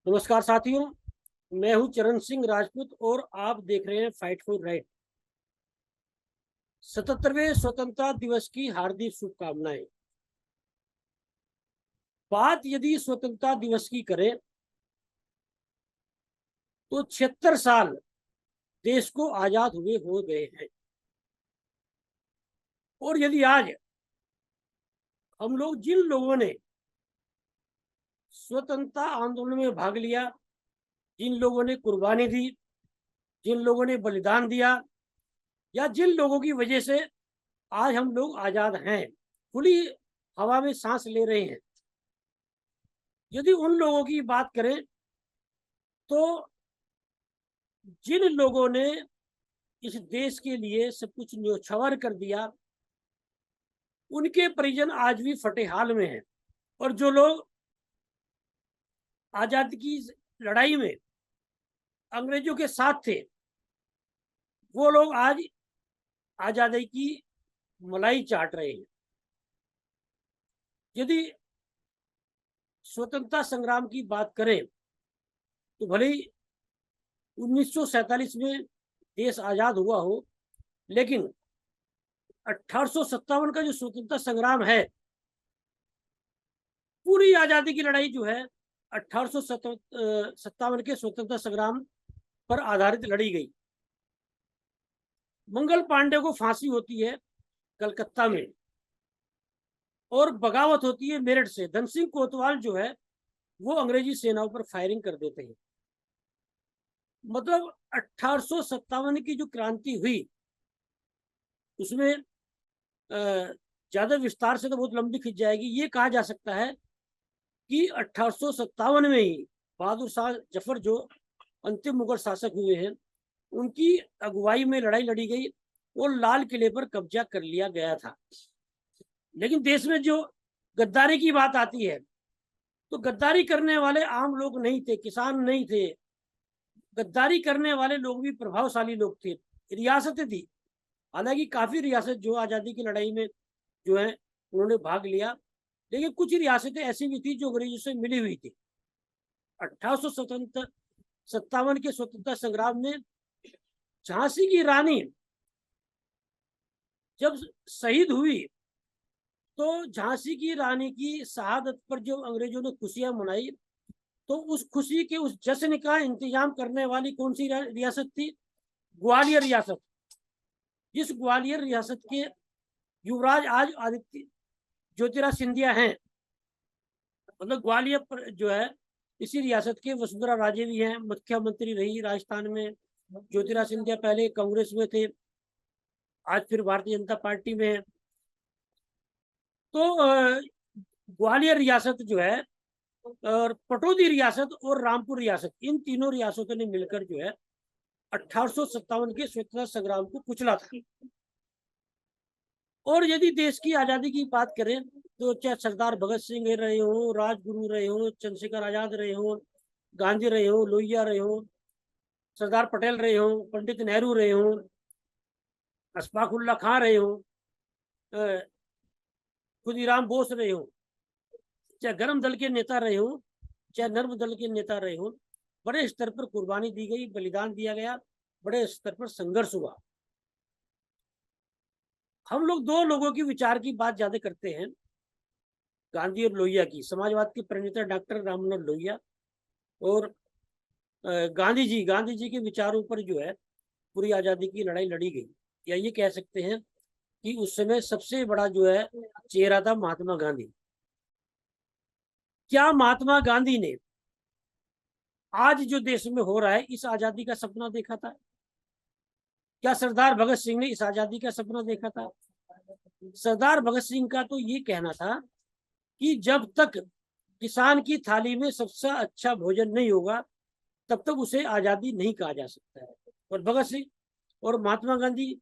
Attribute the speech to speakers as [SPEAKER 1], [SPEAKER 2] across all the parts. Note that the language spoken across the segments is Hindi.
[SPEAKER 1] नमस्कार साथियों, मैं हूं चरण सिंह राजपूत और आप देख रहे हैं फाइट फॉर राइट। 77वें स्वतंत्रता दिवस की हार्दिक शुभकामनाएं। बात यदि स्वतंत्रता दिवस की करें तो 76 साल देश को आजाद हुए हो गए हैं। और यदि आज हम लोग जिन लोगों ने स्वतंत्रता आंदोलन में भाग लिया, जिन लोगों ने कुर्बानी दी, जिन लोगों ने बलिदान दिया, या जिन लोगों की वजह से आज हम लोग आजाद हैं, खुली हवा में सांस ले रहे हैं, यदि उन लोगों की बात करें तो जिन लोगों ने इस देश के लिए सब कुछ न्योछावर कर दिया, उनके परिजन आज भी फटे हाल में हैं। और जो लोग आजादी की लड़ाई में अंग्रेजों के साथ थे, वो लोग आज आजादी की मलाई चाट रहे हैं। यदि स्वतंत्रता संग्राम की बात करें तो भले ही 1947 में देश आजाद हुआ हो, लेकिन 1857 का जो स्वतंत्रता संग्राम है, पूरी आजादी की लड़ाई जो है 1857 के स्वतंत्रता संग्राम पर आधारित लड़ी गई। मंगल पांडे को फांसी होती है कलकत्ता में और बगावत होती है मेरठ से। धन सिंह कोतवाल जो है वो अंग्रेजी सेनाओं पर फायरिंग कर देते हैं। मतलब 1857 की जो क्रांति हुई उसमें ज्यादा विस्तार से तो बहुत लंबी खिंच जाएगी। ये कहा जा सकता है कि 1857 में ही बहादुर शाह जफर जो अंतिम मुगल शासक हुए हैं, उनकी अगुवाई में लड़ाई लड़ी गई और लाल किले पर कब्जा कर लिया गया था। लेकिन देश में जो गद्दारी की बात आती है तो गद्दारी करने वाले आम लोग नहीं थे, किसान नहीं थे। गद्दारी करने वाले लोग भी प्रभावशाली लोग थे, रियासतें थी। हालांकि काफी रियासत जो आजादी की लड़ाई में जो है उन्होंने भाग लिया, लेकिन कुछ रियासतें ऐसी भी थी जो अंग्रेजों से मिली हुई थी। 1857 के स्वतंत्रता संग्राम में झांसी की रानी जब शहीद हुई तो झांसी की रानी की शहादत पर जो अंग्रेजों ने खुशियां मनाई, तो उस खुशी के उस जश्न का इंतजाम करने वाली कौन सी रियासत थी? ग्वालियर रियासत। जिस ग्वालियर रियासत के युवराज आज आदित्य ज्योतिराज सिंधिया हैं। मतलब ग्वालियर पर जो है इसी रियासत के वसुंधरा राजे भी हैं, मुख्यमंत्री रही राजस्थान में। ज्योतिराज सिंधिया पहले कांग्रेस में थे, आज फिर भारतीय जनता पार्टी में है। तो ग्वालियर रियासत जो है और पटौदी रियासत और रामपुर रियासत, इन तीनों रियासतों ने मिलकर जो है 1857 के स्वतंत्रता संग्राम को कुचला था। और यदि देश की आजादी की बात करें तो चाहे सरदार भगत सिंह रहे हो, राजगुरु रहे हो, चंद्रशेखर आजाद रहे हो, गांधी रहे हो, लोहिया रहे हो, सरदार पटेल रहे हो, पंडित नेहरू रहे हो, अशफाक उल्ला खां रहे हो, खुदीराम बोस रहे हो, चाहे गर्म दल के नेता रहे हो, चाहे नर्म दल के नेता रहे हो, बड़े स्तर पर कुर्बानी दी गई, बलिदान दिया गया, बड़े स्तर पर संघर्ष हुआ। हम लोग दो लोगों की विचार की बात ज्यादा करते हैं, गांधी और लोहिया की। समाजवाद के प्रणेता डॉक्टर राम मनोहर लोहिया और गांधी जी के विचारों पर जो है पूरी आजादी की लड़ाई लड़ी गई। या ये कह सकते हैं कि उस समय सबसे बड़ा जो है चेहरा था महात्मा गांधी। क्या महात्मा गांधी ने आज जो देश में हो रहा है इस आजादी का सपना देखा था? क्या सरदार भगत सिंह ने इस आजादी का सपना देखा था? सरदार भगत सिंह का तो ये कहना था कि जब तक किसान की थाली में सबसे अच्छा भोजन नहीं होगा तब तक उसे आजादी नहीं कहा जा सकता है। और भगत सिंह और महात्मा गांधी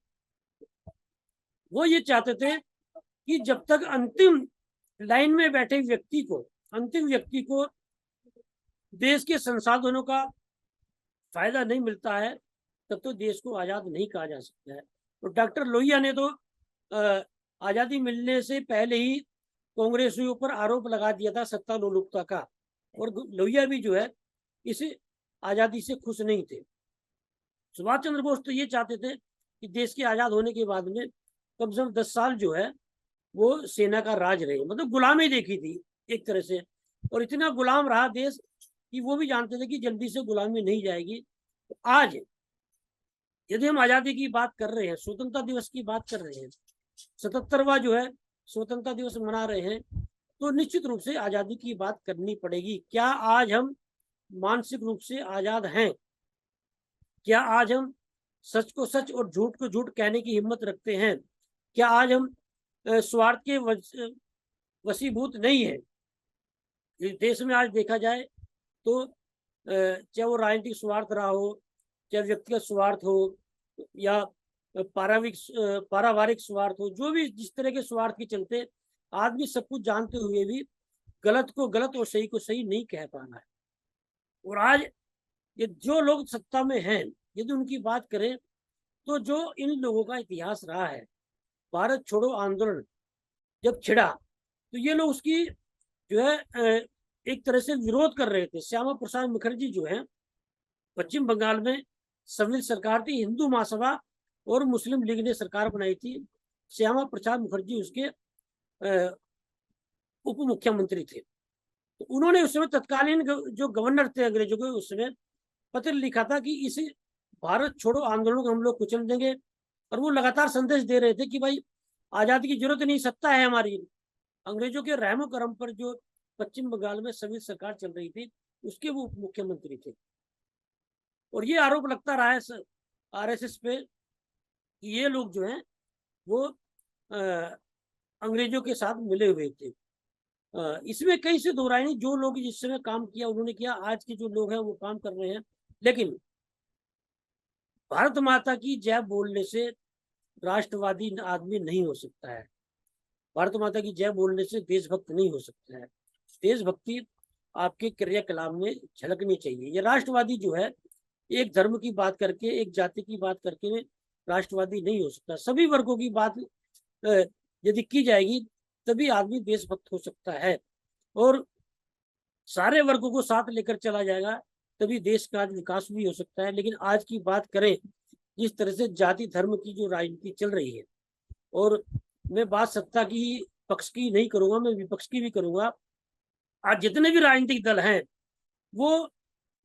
[SPEAKER 1] वो ये चाहते थे कि जब तक अंतिम लाइन में बैठे अंतिम व्यक्ति को देश के संसाधनों का फायदा नहीं मिलता है तब तो देश को आजाद नहीं कहा जा सकता है। तो डॉक्टर लोहिया ने तो आजादी मिलने से पहले ही कांग्रेस के ऊपर आरोप लगा दिया था सत्ता लोलुपता का। और लोहिया भी जो है इस आजादी से खुश नहीं थे। सुभाष चंद्र बोस तो ये चाहते थे कि देश के आजाद होने के बाद में कम से कम 10 साल जो है वो सेना का राज रहे, मतलब गुलामी देखी थी एक तरह से, और इतना गुलाम रहा देश कि वो भी जानते थे कि जल्दी से गुलामी नहीं जाएगी। तो आज यदि हम आजादी की बात कर रहे हैं, स्वतंत्रता दिवस की बात कर रहे हैं, 77वां जो है स्वतंत्रता दिवस मना रहे हैं, तो निश्चित रूप से आजादी की बात करनी पड़ेगी। क्या आज हम मानसिक रूप से आजाद हैं? क्या आज हम सच को सच और झूठ को झूठ कहने की हिम्मत रखते हैं? क्या आज हम स्वार्थ के वशीभूत नहीं है? इस देश में आज देखा जाए तो चाहे वो राजनीतिक स्वार्थ रहा हो, चाहे व्यक्तिगत स्वार्थ हो, या पारिवारिक स्वार्थ हो, जो भी जिस तरह के स्वार्थ के चलते आदमी सब कुछ जानते हुए भी गलत को गलत और सही को सही नहीं कह पा रहा है। और आज ये जो लोग सत्ता में हैं, यदि उनकी बात करें तो जो इन लोगों का इतिहास रहा है, भारत छोड़ो आंदोलन जब छिड़ा तो ये लोग उसकी जो है एक तरह से विरोध कर रहे थे। श्यामा प्रसाद मुखर्जी जो है पश्चिम बंगाल में संविधान सरकार थी, हिंदू महासभा और मुस्लिम लीग ने सरकार बनाई थी। श्यामा प्रसाद मुखर्जी उसके उप मुख्यमंत्री थे। तो उन्होंने उस समय तत्कालीन जो गवर्नर थे अंग्रेजों के, उस समय पत्र लिखा था कि इस भारत छोड़ो आंदोलन को हम लोग कुचल देंगे। और वो लगातार संदेश दे रहे थे कि भाई आजादी की जरूरत नहीं, सत्ता है हमारी। अंग्रेजों के रहमो करम पर जो पश्चिम बंगाल में संविधान सरकार चल रही थी, उसके वो उप मुख्यमंत्री थे। और ये आरोप लगता रहा है आरएसएस पे कि ये लोग जो हैं वो अंग्रेजों के साथ मिले हुए थे। इसमें कहीं से दो राय नहीं, जो लोग जिस समय काम किया उन्होंने किया, आज के जो लोग हैं वो काम कर रहे हैं। लेकिन भारत माता की जय बोलने से राष्ट्रवादी आदमी नहीं हो सकता है। भारत माता की जय बोलने से देशभक्त नहीं हो सकता है। देशभक्ति आपके क्रियाकलाप में झलकनी चाहिए। ये राष्ट्रवादी जो है एक धर्म की बात करके, एक जाति की बात करके राष्ट्रवादी नहीं हो सकता। सभी वर्गों की बात यदि की जाएगी तभी आदमी देशभक्त हो सकता है, और सारे वर्गों को साथ लेकर चला जाएगा तभी देश का विकास भी हो सकता है। लेकिन आज की बात करें, जिस तरह से जाति धर्म की जो राजनीति चल रही है, और मैं बात सत्ता की पक्ष की नहीं करूंगा, मैं विपक्ष की भी करूंगा। आज जितने भी राजनीतिक दल हैं वो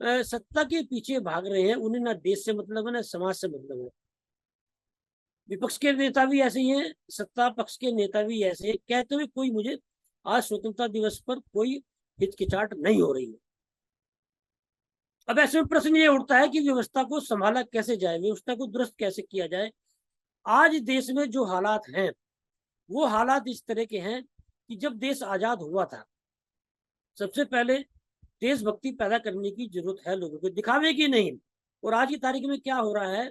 [SPEAKER 1] सत्ता के पीछे भाग रहे हैं। उन्हें ना देश से मतलब है ना समाज से मतलब है। विपक्ष के नेता भी ऐसे ही हैं, सत्ता पक्ष के नेता भी ऐसे हैं, कहते हुए कोई मुझे आज स्वतंत्रता दिवस पर कोई हिचकिचाहट नहीं हो रही है। अब ऐसे में प्रश्न ये उठता है कि व्यवस्था को संभाला कैसे जाए, व्यवस्था को दुरुस्त कैसे किया जाए। आज देश में जो हालात हैं वो हालात इस तरह के हैं कि जब देश आजाद हुआ था, सबसे पहले देशभक्ति पैदा करने की जरूरत है लोगों को, दिखावे की नहीं। और आज की तारीख में क्या हो रहा है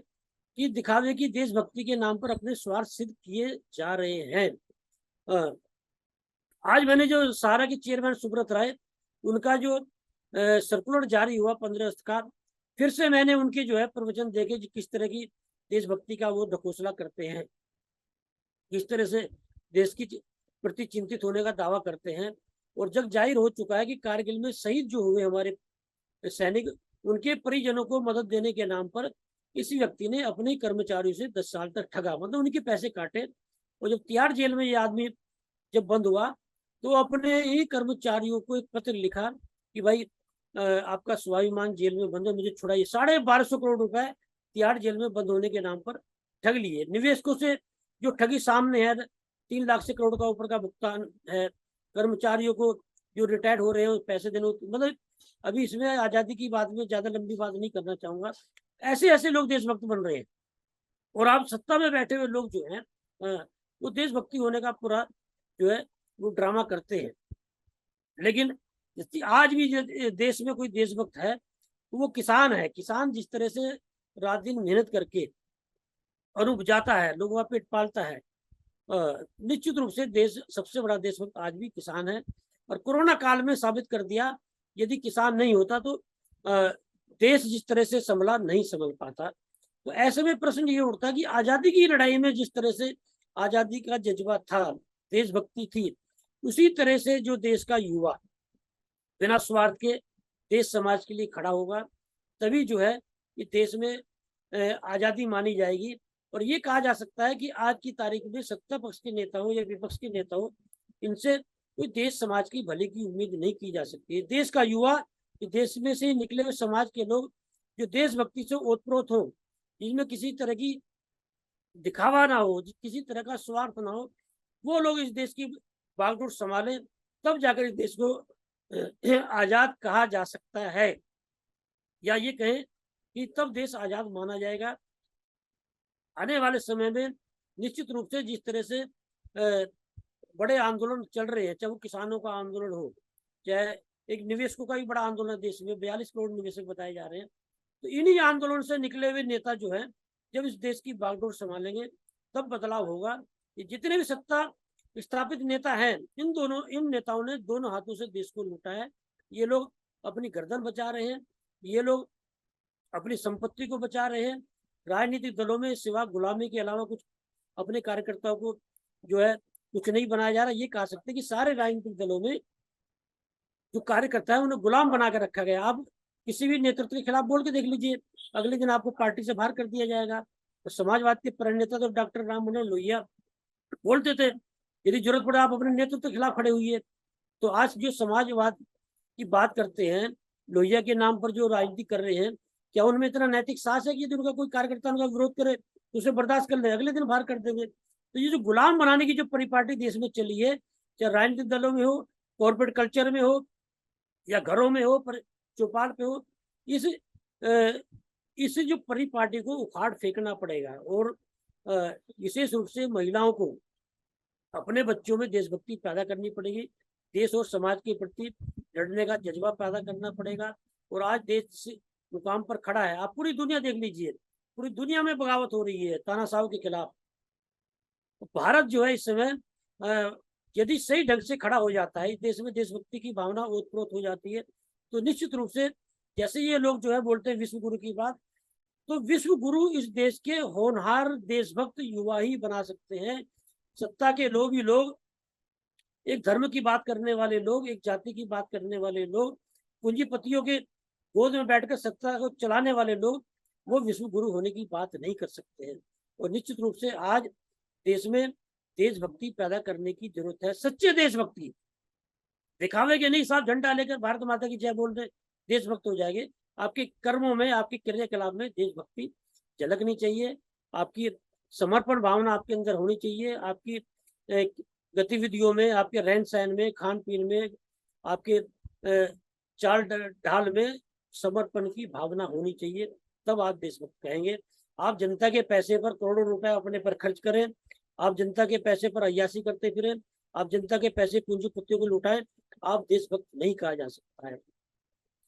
[SPEAKER 1] कि दिखावे की देशभक्ति के नाम पर अपने स्वार्थ सिद्ध किए जा रहे हैं। आज मैंने जो सहारा के चेयरमैन सुब्रत राय, उनका जो सर्कुलर जारी हुआ 15 अगस्त का, फिर से मैंने उनके जो है प्रवचन देखे किस तरह की देशभक्ति का वो ढकोसला करते हैं, किस तरह से देश की प्रति चिंतित होने का दावा करते हैं। और जग जाहिर हो चुका है कि कारगिल में शहीद जो हुए हमारे सैनिक, उनके परिजनों को मदद देने के नाम पर इस व्यक्ति ने अपने कर्मचारियों से 10 साल तक ठगा, मतलब उनके पैसे काटे। और जब तिहाड़ जेल में ये आदमी जब बंद हुआ तो अपने ही कर्मचारियों को एक पत्र लिखा कि भाई आपका स्वाभिमान जेल में बंद है, मुझे छुड़ाइए। 1250 करोड़ रुपए तिहाड़ जेल में बंद होने के नाम पर ठग लिए। निवेशकों से जो ठगी सामने है, 3 लाख से करोड़ का ऊपर का भुगतान है। कर्मचारियों को जो रिटायर्ड हो रहे हैं पैसे देने, मतलब अभी इसमें आजादी की बात में ज्यादा लंबी बात नहीं करना चाहूंगा। ऐसे ऐसे लोग देशभक्त बन रहे हैं, और आप सत्ता में बैठे हुए लोग जो हैं वो देशभक्ति होने का पूरा जो है वो ड्रामा करते हैं। लेकिन आज भी देश में कोई देशभक्त है तो वो किसान है। किसान जिस तरह से रात दिन मेहनत करके और उपजाता है, लोगों का पेट पालता है, निश्चित रूप से देश सबसे बड़ा देशभक्त आज भी किसान है। और कोरोना काल में साबित कर दिया, यदि किसान नहीं होता तो देश जिस तरह से संभला नहीं संभल पाता। तो ऐसे में प्रश्न ये उठता कि आजादी की लड़ाई में जिस तरह से आजादी का जज्बा था, देशभक्ति थी, उसी तरह से जो देश का युवा बिना स्वार्थ के देश समाज के लिए खड़ा होगा, तभी जो है ये देश में आज़ादी मानी जाएगी। और ये कहा जा सकता है कि आज की तारीख में सत्ता पक्ष के नेता हो या विपक्ष के नेता हो, इनसे कोई देश समाज की भले की उम्मीद नहीं की जा सकती है। देश का युवा, देश में से निकले हुए समाज के लोग जो देशभक्ति से ओतप्रोत हो, जिसमें किसी तरह की दिखावा ना हो, किसी तरह का स्वार्थ ना हो, वो लोग इस देश की बागडोर संभालें, तब जाकर इस देश को आजाद कहा जा सकता है, या ये कहें कि तब देश आजाद माना जाएगा। आने वाले समय में निश्चित रूप से जिस तरह से बड़े आंदोलन चल रहे हैं, चाहे वो किसानों का आंदोलन हो, चाहे एक निवेशकों का भी बड़ा आंदोलन, देश में 42 करोड़ निवेशक बताए जा रहे हैं, तो इन्हीं आंदोलन से निकले हुए नेता जो है जब इस देश की बागडोर संभालेंगे तब बदलाव होगा। ये जितने भी सत्ता स्थापित नेता हैं, इन नेताओं ने दोनों हाथों से देश को लूटा है। ये लोग अपनी गर्दन बचा रहे हैं, ये लोग अपनी संपत्ति को बचा रहे हैं। राजनीतिक दलों में सिवा गुलामी के अलावा कुछ अपने कार्यकर्ताओं को जो है कुछ नहीं बनाया जा रहा। ये कह सकते हैं कि सारे राजनीतिक दलों में जो कार्यकर्ता है उन्हें गुलाम बना कर रखा गया। आप किसी भी नेतृत्व के खिलाफ बोल के देख लीजिए, अगले दिन आपको पार्टी से बाहर कर दिया जाएगा। तो समाजवाद के प्रणेता तो डॉक्टर राम मनोहर लोहिया बोलते थे, यदि जरूरत पड़े आप अपने नेतृत्व के खिलाफ खड़े हुई है। तो आज जो समाजवाद की बात करते हैं, लोहिया के नाम पर जो राजनीति कर रहे हैं, क्या उनमें इतना नैतिक साहस है कि यदि उनका कोई कार्यकर्ता उनका विरोध करे तो उसे बर्दाश्त कर ले, अगले दिन बाहर कर देंगे। तो ये जो गुलाम बनाने की जो परिपाटी देश में चली है, चाहे राजनीतिक दलों में हो, कॉर्पोरेट कल्चर में हो, या घरों में हो, पर चौपाल पे हो, इस जो परिपाटी को उखाड़ फेंकना पड़ेगा। और विशेष रूप से महिलाओं को अपने बच्चों में देशभक्ति पैदा करनी पड़ेगी, देश और समाज के प्रति लड़ने का जज्बा पैदा करना पड़ेगा। और आज देश मुकाम पर खड़ा है, आप पूरी दुनिया देख लीजिए, पूरी दुनिया में बगावत हो रही है तानाशाह के खिलाफ। तो भारत जो है इस समय यदि सही ढंग से खड़ा हो जाता है, इस देश में देशभक्ति की भावना ओतप्रोत हो जाती है, तो निश्चित रूप से जैसे ये लोग जो है बोलते हैं विश्व गुरु की बात, तो विश्व गुरु इस देश के होनहार देशभक्त युवा ही बना सकते हैं। सत्ता के लोग ही लोग, एक धर्म की बात करने वाले लोग, एक जाति की बात करने वाले लोग, पूंजीपतियों के गोद में बैठकर सत्ता को चलाने वाले लोग, वो विश्व गुरु होने की बात नहीं कर सकते हैं। और निश्चित रूप से आज देश में देशभक्ति पैदा करने की जरूरत है, सच्चे देशभक्ति। दिखावे के नहीं, साथ झंडा लेकर भारत माता की जय बोल रहे देशभक्त हो जाएंगे। आपके कर्मों में, आपके क्रियाकलाप में देशभक्ति झलकनी चाहिए, आपकी समर्पण भावना आपके अंदर होनी चाहिए, आपकी गतिविधियों में, आपके रहन सहन में, खान पीन में, आपके चाल ढाल में समर्पण की भावना होनी चाहिए, तब आप देशभक्त कहेंगे। आप जनता के पैसे पर करोड़ों रुपए अपने पर खर्च करें, आप जनता के पैसे पर अय्यासी करते फिरें, आप जनता के पैसे पूंजीपतियों को लुटाएं, आप देशभक्त नहीं कहा जा सकता है।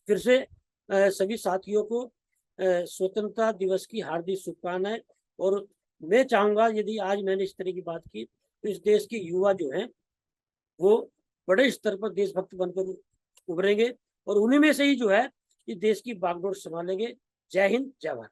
[SPEAKER 1] फिर से सभी साथियों को स्वतंत्रता दिवस की हार्दिक शुभकामनाएं। और मैं चाहूंगा, यदि आज मैंने इस तरह की बात की, तो इस देश के युवा जो हैं वो बड़े स्तर पर देशभक्त बनकर उभरेंगे और उन्हीं में से ही जो है इस देश की बागडोर संभालेंगे। जय हिंद, जय भारत।